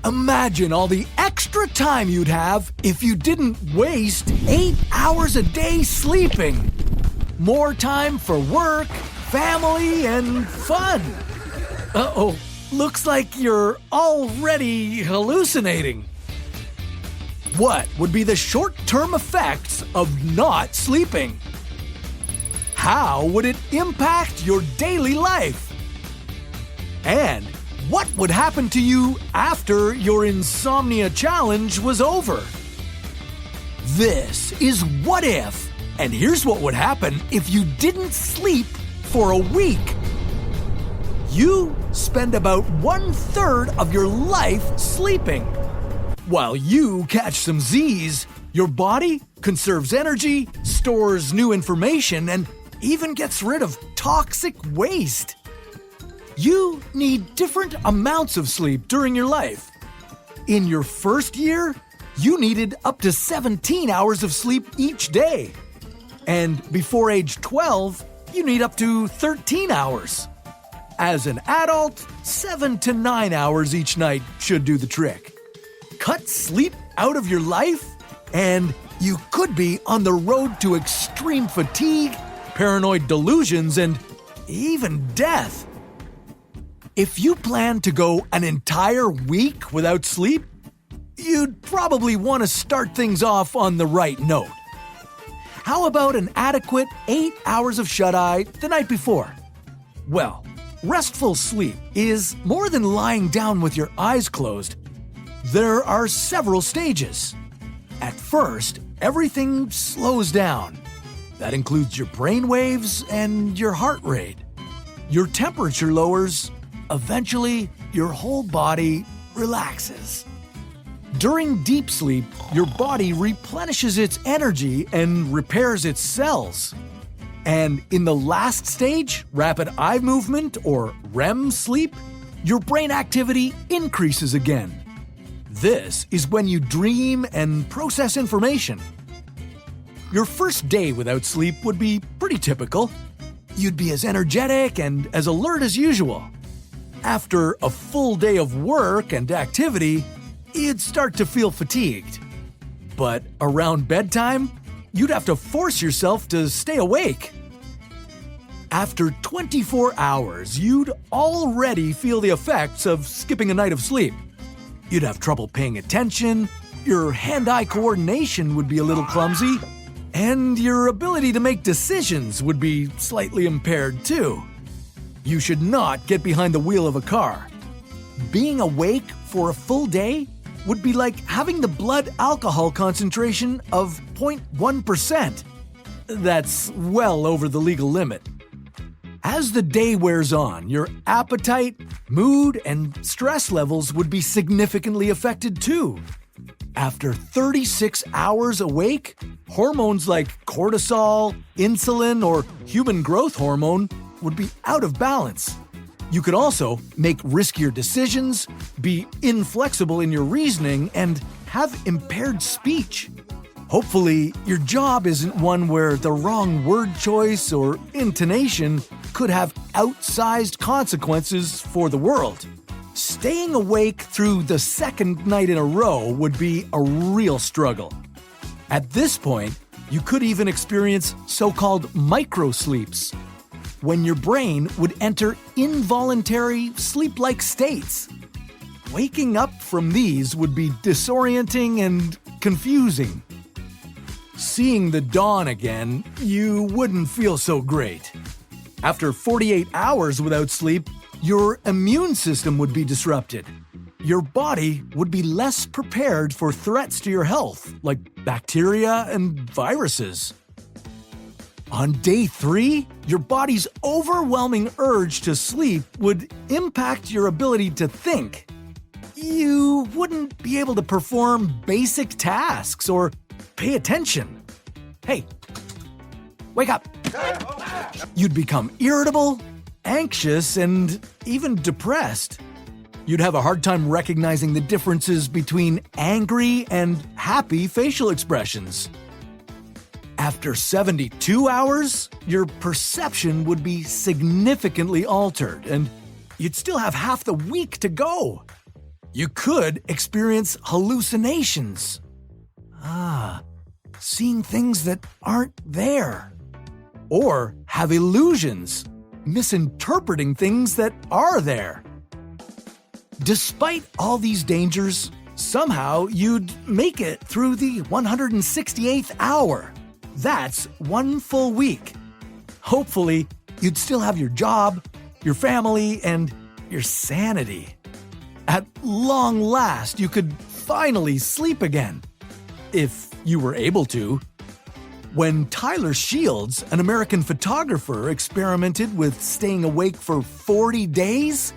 Imagine all the extra time you'd have if you didn't waste 8 hours a day sleeping. More time for work, family, and fun. Uh-oh, looks like you're already hallucinating. What would be the short-term effects of not sleeping? How would it impact your daily life? And what would happen to you after your insomnia challenge was over? This is What If, and here's what would happen if you didn't sleep for a week. You spend about 1/3 of your life sleeping. While you catch some Z's, your body conserves energy, stores new information, and even gets rid of toxic waste. You need different amounts of sleep during your life. In your first year, you needed up to 17 hours of sleep each day. And before age 12, you need up to 13 hours. As an adult, 7 to 9 hours each night should do the trick. Cut sleep out of your life, and you could be on the road to extreme fatigue, paranoid delusions, and even death. If you plan to go an entire week without sleep, you'd probably want to start things off on the right note. How about an adequate 8 hours of shut-eye the night before? Well, restful sleep is more than lying down with your eyes closed. There are several stages. At first, everything slows down. That includes your brain waves and your heart rate. Your temperature lowers. Eventually, your whole body relaxes. During deep sleep, your body replenishes its energy and repairs its cells. And in the last stage, rapid eye movement or REM sleep, your brain activity increases again. This is when you dream and process information. Your first day without sleep would be pretty typical. You'd be as energetic and as alert as usual. After a full day of work and activity, you'd start to feel fatigued. But around bedtime, you'd have to force yourself to stay awake. After 24 hours, you'd already feel the effects of skipping a night of sleep. You'd have trouble paying attention, your hand-eye coordination would be a little clumsy, and your ability to make decisions would be slightly impaired too. You should not get behind the wheel of a car. Being awake for a full day would be like having the blood alcohol concentration of 0.1%. That's well over the legal limit. As the day wears on, your appetite, mood, and stress levels would be significantly affected too. After 36 hours awake, hormones like cortisol, insulin, or human growth hormone would be out of balance. You could also make riskier decisions, be inflexible in your reasoning, and have impaired speech. Hopefully, your job isn't one where the wrong word choice or intonation could have outsized consequences for the world. Staying awake through the second night in a row would be a real struggle. At this point, you could even experience so-called microsleeps, when your brain would enter involuntary sleep-like states. Waking up from these would be disorienting and confusing. Seeing the dawn again, you wouldn't feel so great. After 48 hours without sleep, your immune system would be disrupted. Your body would be less prepared for threats to your health, like bacteria and viruses. On day 3, your body's overwhelming urge to sleep would impact your ability to think. You wouldn't be able to perform basic tasks or pay attention. Hey, wake up! You'd become irritable, anxious, and even depressed. You'd have a hard time recognizing the differences between angry and happy facial expressions. After 72 hours, your perception would be significantly altered, and you'd still have half the week to go. You could experience hallucinations. Seeing things that aren't there. Or have illusions, misinterpreting things that are there. Despite all these dangers, somehow you'd make it through the 168th hour. That's one full week. Hopefully, you'd still have your job, your family, and your sanity. At long last, you could finally sleep again. If you were able to. When Tyler Shields, an American photographer, experimented with staying awake for 40 days,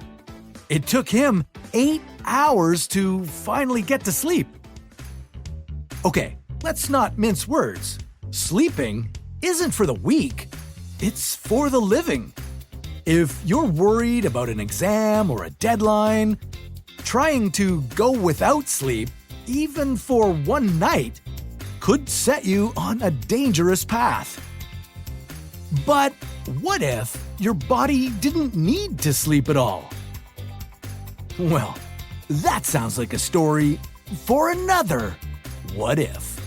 it took him 8 hours to finally get to sleep. Okay, let's not mince words. Sleeping isn't for the weak, it's for the living. If you're worried about an exam or a deadline, trying to go without sleep, even for one night, could set you on a dangerous path. But what if your body didn't need to sleep at all? Well, that sounds like a story for another What If.